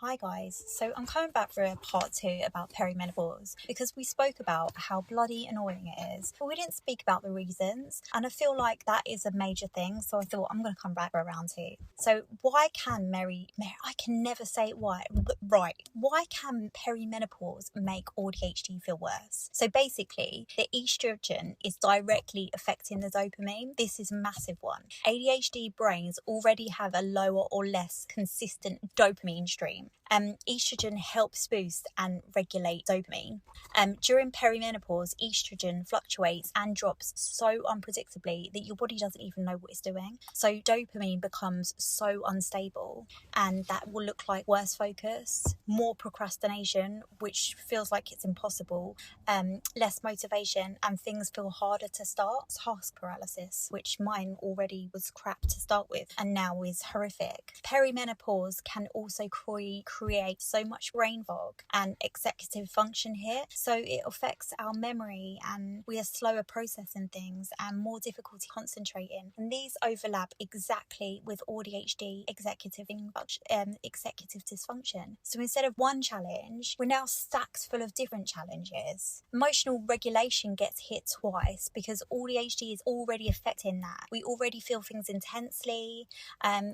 Hi guys, so I'm coming back for a part 2 about perimenopause because we spoke about how bloody annoying it is, but we didn't speak about the reasons, and I feel like that is a major thing, so I thought I'm going to come back for a round 2. So why can I can never say it why can perimenopause make ADHD feel worse? So basically, the estrogen is directly affecting the dopamine. This is a massive one. ADHD brains already have a lower or less consistent dopamine stream. Estrogen helps boost and regulate dopamine. During perimenopause, estrogen fluctuates and drops so unpredictably that your body doesn't even know what it's doing. So dopamine becomes so unstable, and that will look like worse focus, more procrastination, which feels like it's impossible, less motivation, and things feel harder to start. Task paralysis, which mine already was crap to start with and now is horrific. Perimenopause can also create so much brain fog and executive function here, so it affects our memory and we are slower processing things and more difficulty concentrating, and these overlap exactly with ADHD executive dysfunction. So instead of one challenge, we're now stacked full of different challenges. Emotional regulation gets hit twice because ADHD is already affecting that. We already feel things intensely,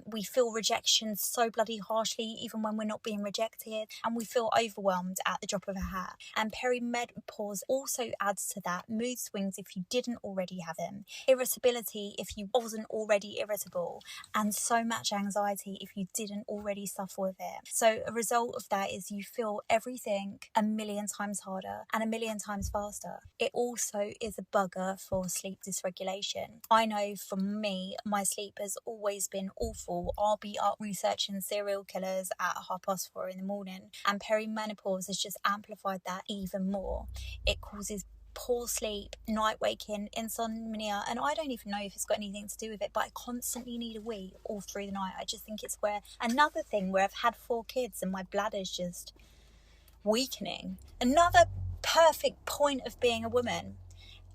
we feel rejection so bloody harshly even when we're not being rejected, and we feel overwhelmed at the drop of a hat. And perimenopause also adds to that mood swings if you didn't already have them, irritability if you wasn't already irritable, and so much anxiety if you didn't already suffer with it. So a result of that is you feel everything a million times harder and a million times faster. It also is a bugger for sleep dysregulation. I know for me, my sleep has always been awful. I'll be up researching serial killers at 4:30 in the morning, and perimenopause has just amplified that even more. It causes poor sleep, night waking, insomnia, and I don't even know if it's got anything to do with it, but I constantly need a wee all through the night. I just think it's another thing where I've had 4 kids and my bladder's just weakening. Another perfect point of being a woman.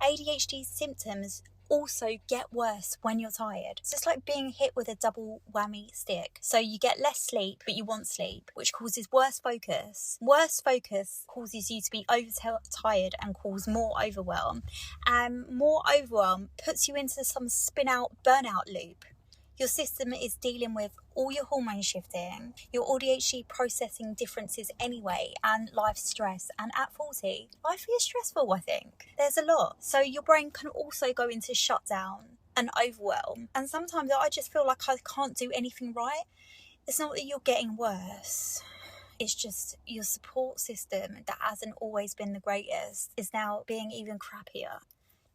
ADHD symptoms also get worse when you're tired. So it's like being hit with a double whammy stick. So you get less sleep, but you want sleep, which causes worse focus. Worse focus causes you to be overtired and cause more overwhelm. And more overwhelm puts you into some spin-out burnout loop. Your system is dealing with all your hormones shifting, your ADHD processing differences anyway, and life stress. And at 40, life is stressful, I think. There's a lot. So your brain can also go into shutdown and overwhelm. And sometimes I just feel like I can't do anything right. It's not that you're getting worse. It's just your support system that hasn't always been the greatest is now being even crappier.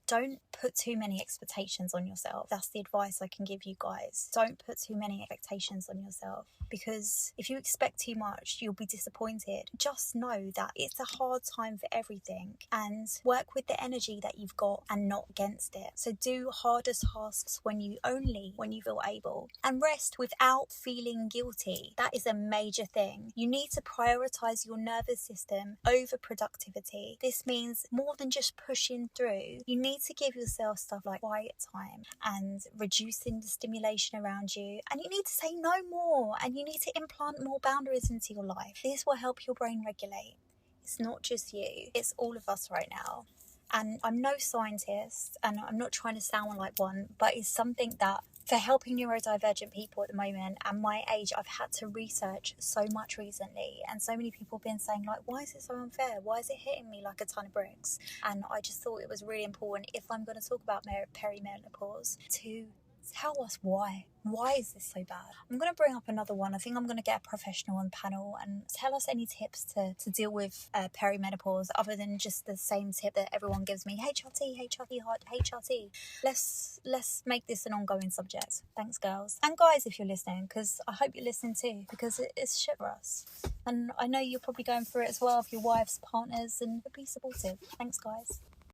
Don't put too many expectations on yourself. That's the advice I can give you guys. Don't put too many expectations on yourself, because if you expect too much, you'll be disappointed. Just know that it's a hard time for everything, and work with the energy that you've got and not against it. So do harder tasks when you feel able, and rest without feeling guilty. That is a major thing. You need to prioritize your nervous system over productivity. This means more than just pushing through. You need to give yourself stuff like quiet time and reducing the stimulation around you, and you need to say no more, and you need to implant more boundaries into your life. This will help your brain regulate. It's not just you, it's all of us right now. And I'm no scientist, and I'm not trying to sound like one, but it's something that for helping neurodivergent people at the moment, and my age, I've had to research so much recently, and so many people have been saying like, why is it so unfair? Why is it hitting me like a ton of bricks? And I just thought it was really important, if I'm going to talk about perimenopause, to tell us why. Why is this so bad? I'm going to bring up another one. I think I'm going to get a professional on the panel and tell us any tips to deal with perimenopause, other than just the same tip that everyone gives me, HRT. Let's make this an ongoing subject. Thanks, girls. And guys, if you're listening, because I hope you're listening too, because it's shit for us. And I know you're probably going through it as well with your wives, partners, and be supportive. Thanks, guys.